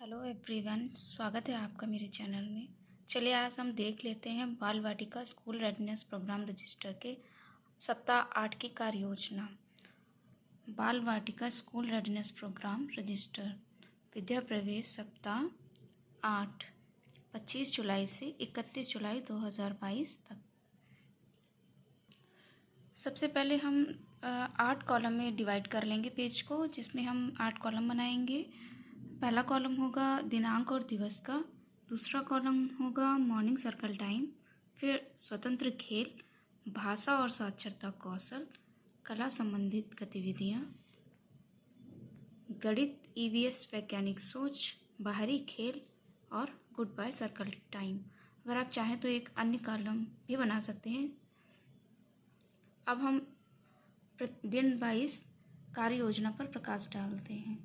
Hello everyone, स्वागत है आपका मेरे चैनल में। चलिए आज हम देख लेते हैं बाल वाटिका स्कूल रेडनेस प्रोग्राम रजिस्टर के सप्ताह 8 की कार्य योजना। बाल वाटिका स्कूल रेडनेस प्रोग्राम रजिस्टर विद्या प्रवेश सप्ताह 8 25 जुलाई से 31 जुलाई 2022 तक। सबसे पहले हम 8 कॉलम में डिवाइड कर लेंगे पेज को, जिसमें हम 8 कॉलम बनाएंगे। पहला कॉलम होगा दिनांक और दिवस का, दूसरा कॉलम होगा मॉर्निंग सर्कल टाइम, फिर स्वतंत्र खेल, भाषा और साक्षरता कौशल, कला संबंधित गतिविधियाँ, गणित, ईवीएस वैज्ञानिक सोच, बाहरी खेल और गुड बाय सर्कल टाइम। अगर आप चाहें तो एक अन्य कॉलम भी बना सकते हैं। अब हम दिन 22 कार्य योजना पर प्रकाश डालते हैं।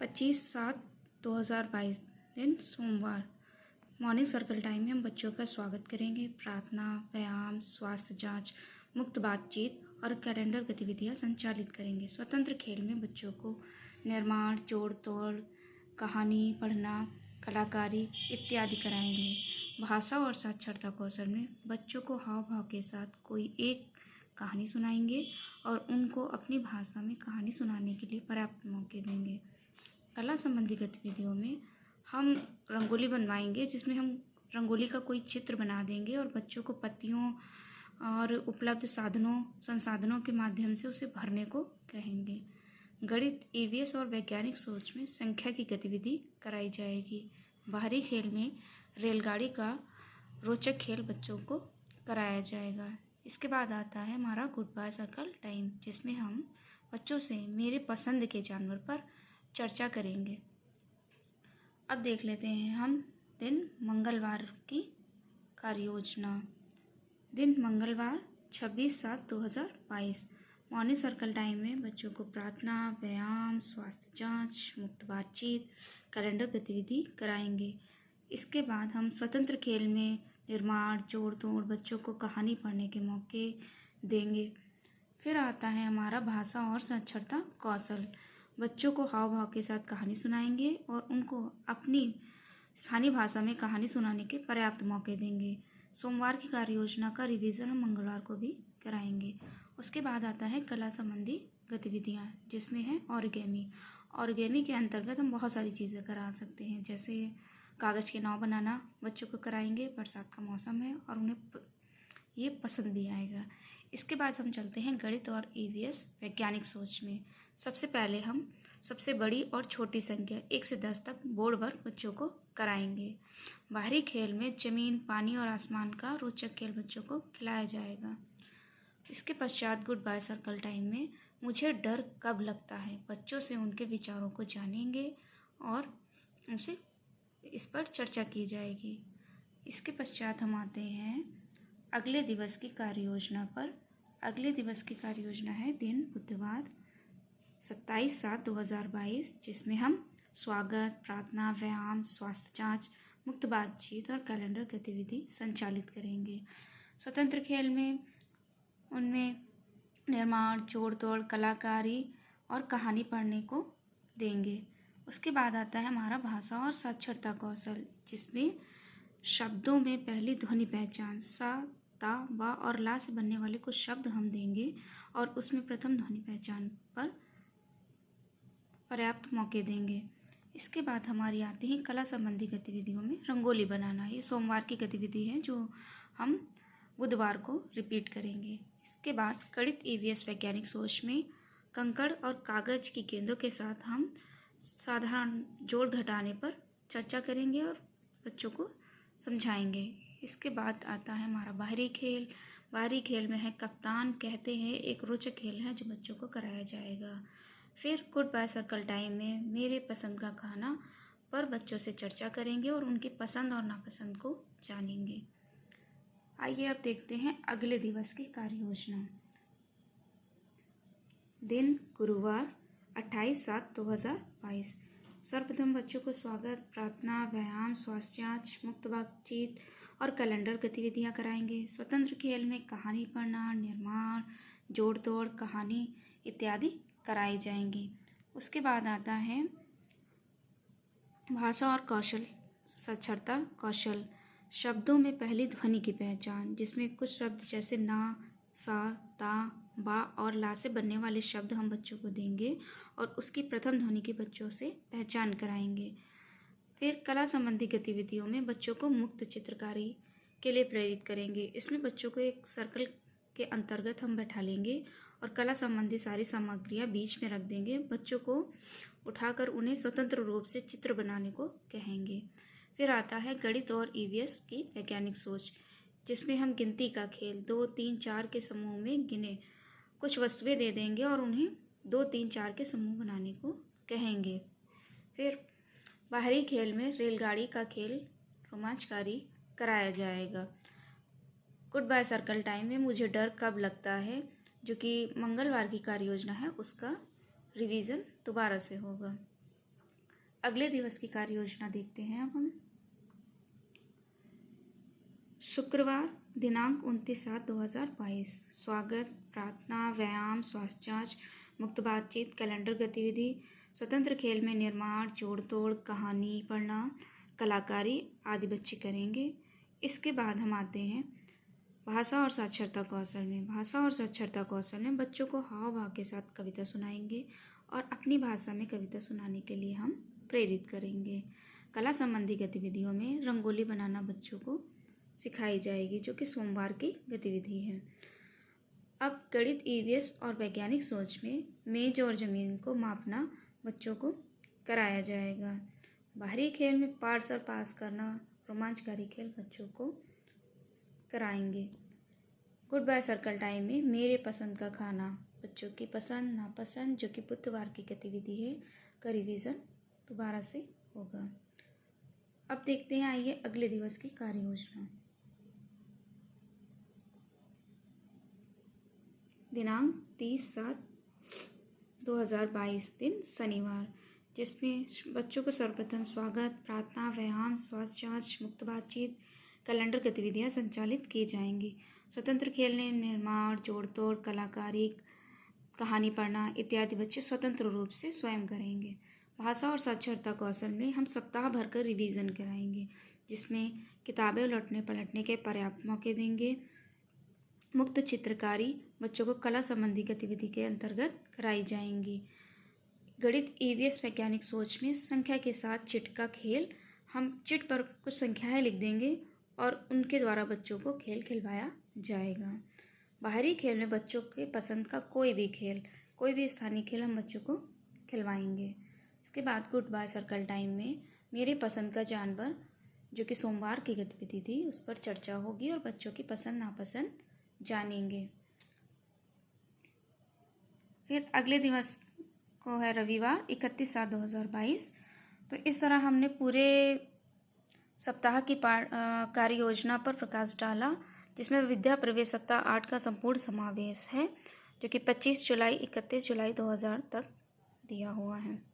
25/7/2022 दिन सोमवार। मॉर्निंग सर्कल टाइम में हम बच्चों का स्वागत करेंगे। प्रार्थना, व्यायाम, स्वास्थ्य जांच, मुक्त बातचीत और कैलेंडर गतिविधियां संचालित करेंगे। स्वतंत्र खेल में बच्चों को निर्माण, जोड़ तोड़, कहानी पढ़ना, कलाकारी इत्यादि कराएंगे। भाषा और साक्षरता कौशल में बच्चों को हाव भाव के साथ कोई एक कहानी सुनाएंगे और उनको अपनी भाषा में कहानी सुनाने के लिए पर्याप्त मौके देंगे। कला संबंधी गतिविधियों में हम रंगोली बनवाएंगे, जिसमें हम रंगोली का कोई चित्र बना देंगे और बच्चों को पत्तियों और उपलब्ध संसाधनों के माध्यम से उसे भरने को कहेंगे। गणित, ईवीएस और वैज्ञानिक सोच में संख्या की गतिविधि कराई जाएगी। बाहरी खेल में रेलगाड़ी का रोचक खेल बच्चों को कराया जाएगा। इसके बाद आता है हमारा गुड बाय सर्कल टाइम, जिसमें हम बच्चों से मेरे पसंद के जानवर पर चर्चा करेंगे। अब देख लेते हैं हम दिन मंगलवार की कार्य योजना। दिन मंगलवार 26/7/2022। मॉर्निंग सर्कल टाइम में बच्चों को प्रार्थना, व्यायाम, स्वास्थ्य जांच, मुक्त बातचीत, कैलेंडर गतिविधि कराएंगे। इसके बाद हम स्वतंत्र खेल में निर्माण, जोड़ तोड़, बच्चों को कहानी पढ़ने के मौके देंगे। फिर आता है हमारा भाषा और साक्षरता कौशल। बच्चों को हाव भाव के साथ कहानी सुनाएंगे और उनको अपनी स्थानीय भाषा में कहानी सुनाने के पर्याप्त मौके देंगे। सोमवार की कार्य योजना का रिवीजन हम मंगलवार को भी कराएंगे। उसके बाद आता है कला संबंधी गतिविधियाँ, जिसमें है ऑरिगेमी। ऑरिगेमी के अंतर्गत हम बहुत सारी चीज़ें करा सकते हैं, जैसे कागज़ के नाव बनाना बच्चों को कराएंगे। बरसात का मौसम है और उन्हें ये पसंद भी आएगा। इसके बाद हम चलते हैं गणित और ईवीएस वैज्ञानिक सोच में। सबसे पहले हम सबसे बड़ी और छोटी संख्या 1 से 10 तक बोर्ड वर्क बच्चों को कराएंगे। बाहरी खेल में जमीन, पानी और आसमान का रोचक खेल बच्चों को खिलाया जाएगा। इसके पश्चात गुड बाय सर्कल टाइम में मुझे डर कब लगता है, बच्चों से उनके विचारों को जानेंगे और उनसे इस पर चर्चा की जाएगी। इसके पश्चात हम आते हैं अगले दिवस की कार्य योजना पर। अगले दिवस की कार्य योजना है दिन बुधवार 27/7/2022, जिसमें हम स्वागत, प्रार्थना, व्यायाम, स्वास्थ्य जांच, मुक्त बातचीत और कैलेंडर गतिविधि संचालित करेंगे। स्वतंत्र खेल में उनमें निर्माण, जोड़ तोड़, कलाकारी और कहानी पढ़ने को देंगे। उसके बाद आता है हमारा भाषा और साक्षरता कौशल, जिसमें शब्दों में पहली ध्वनि पहचान सा, ता, वा और ला से बनने वाले कुछ शब्द हम देंगे और उसमें प्रथम ध्वनि पहचान पर पर्याप्त मौके देंगे। इसके बाद हमारी आती है कला संबंधी गतिविधियों में रंगोली बनाना। ये सोमवार की गतिविधि है जो हम बुधवार को रिपीट करेंगे। इसके बाद गणित, ईवीएस वैज्ञानिक सोच में कंकड़ और कागज की गेंदों के साथ हम साधारण जोड़ घटाने पर चर्चा करेंगे और बच्चों को समझाएंगे। इसके बाद आता है हमारा बाहरी खेल। बाहरी खेल में है कप्तान कहते हैं, एक रोचक खेल है जो बच्चों को कराया जाएगा। फिर गुड बाय सर्कल टाइम में मेरे पसंद का खाना पर बच्चों से चर्चा करेंगे और उनकी पसंद और नापसंद को जानेंगे। आइए अब देखते हैं अगले दिवस की कार्य योजना। दिन गुरुवार 28/7/2022। सर्वप्रथम बच्चों को स्वागत, प्रार्थना, व्यायाम, स्वास्थ्य जांच, मुक्त बातचीत और कैलेंडर गतिविधियां कराएंगे। स्वतंत्र खेल में कहानी पढ़ना, निर्माण, जोड़ तोड़, कहानी इत्यादि कराई जाएंगी। उसके बाद आता है भाषा और कौशल साक्षरता कौशल। शब्दों में पहली ध्वनि की पहचान, जिसमें कुछ शब्द जैसे ना, सा, ता, बा और ला से बनने वाले शब्द हम बच्चों को देंगे और उसकी प्रथम ध्वनि के बच्चों से पहचान कराएंगे। फिर कला संबंधी गतिविधियों में बच्चों को मुक्त चित्रकारी के लिए प्रेरित करेंगे। इसमें बच्चों को एक सर्कल के अंतर्गत हम बैठा लेंगे और कला संबंधी सारी सामग्रियां बीच में रख देंगे। बच्चों को उठाकर उन्हें स्वतंत्र रूप से चित्र बनाने को कहेंगे। फिर आता है गणित और ईवीएस की वैज्ञानिक सोच, जिसमें हम गिनती का खेल 2, 3, 4 के समूह में गिने कुछ वस्तुएं दे देंगे और उन्हें 2, 3, 4 के समूह बनाने को कहेंगे। फिर बाहरी खेल में रेलगाड़ी का खेल रोमांचकारी कराया जाएगा। गुड बाय सर्कल टाइम में मुझे डर कब लगता है, जो कि मंगलवार की कार्य योजना है, उसका रिवीजन दोबारा से होगा। अगले दिवस की कार्य योजना देखते हैं अब हम। शुक्रवार दिनांक 29/7/2022। स्वागत, प्रार्थना, व्यायाम, स्वास्थ्य जांच, मुक्त बातचीत, कैलेंडर गतिविधि, स्वतंत्र खेल में निर्माण, जोड़ तोड़, कहानी पढ़ना, कलाकारी आदि बच्चे करेंगे। इसके बाद हम आते हैं भाषा और साक्षरता कौशल में। भाषा और साक्षरता कौशल में बच्चों को हाव भाव के साथ कविता सुनाएंगे और अपनी भाषा में कविता सुनाने के लिए हम प्रेरित करेंगे। कला संबंधी गतिविधियों में रंगोली बनाना बच्चों को सिखाई जाएगी, जो कि सोमवार की गतिविधि है। अब गणित, ईवीएस और वैज्ञानिक सोच में मेज और ज़मीन को मापना बच्चों को कराया जाएगा। बाहरी खेल में पार्सल पास करना, रोमांचकारी खेल बच्चों को कराएंगे। गुड बाय सर्कल टाइम में मेरे पसंद का खाना, बच्चों की पसंद नापसंद, जो कि बुधवार की गतिविधि है, का रिवीजन दोबारा से होगा। अब देखते हैं आइए अगले दिवस की कार्य योजना। दिनांक 30/7/2022 दिन शनिवार, जिसमें बच्चों को सर्वप्रथम स्वागत, प्रार्थना, व्यायाम, स्वास्थ्य जांच, मुक्त बातचीत, कैलेंडर गतिविधियां संचालित की जाएंगी। स्वतंत्र खेल में निर्माण, जोड़ तोड़, कलाकारी, कहानी पढ़ना इत्यादि बच्चे स्वतंत्र रूप से स्वयं करेंगे। भाषा और साक्षरता कौशल में हम सप्ताह भर का रिवीजन कराएंगे, जिसमें किताबें उलटने पलटने के पर्याप्त मौके देंगे। मुक्त चित्रकारी बच्चों को कला संबंधी गतिविधि के अंतर्गत कराई जाएंगी। गणित, ईवीएस, वैज्ञानिक सोच में संख्या के साथ चिट का खेल, हम चिट पर कुछ संख्याएं लिख देंगे और उनके द्वारा बच्चों को खेल खिलवाया जाएगा। बाहरी खेल में बच्चों के पसंद का कोई भी खेल, कोई भी स्थानीय खेल हम बच्चों को खिलवाएंगे। इसके बाद गुड बाय सर्कल टाइम में मेरे पसंद का जानवर, जो कि सोमवार की गतिविधि थी, उस पर चर्चा होगी और बच्चों की पसंद नापसंद जानेंगे। फिर अगले दिवस को है रविवार 31/7/2022। तो इस तरह हमने पूरे सप्ताह की कार्य योजना पर प्रकाश डाला, जिसमें विद्या प्रवेश सप्ताह 8 का संपूर्ण समावेश है, जो कि 25 जुलाई 31 जुलाई 2000 तक दिया हुआ है।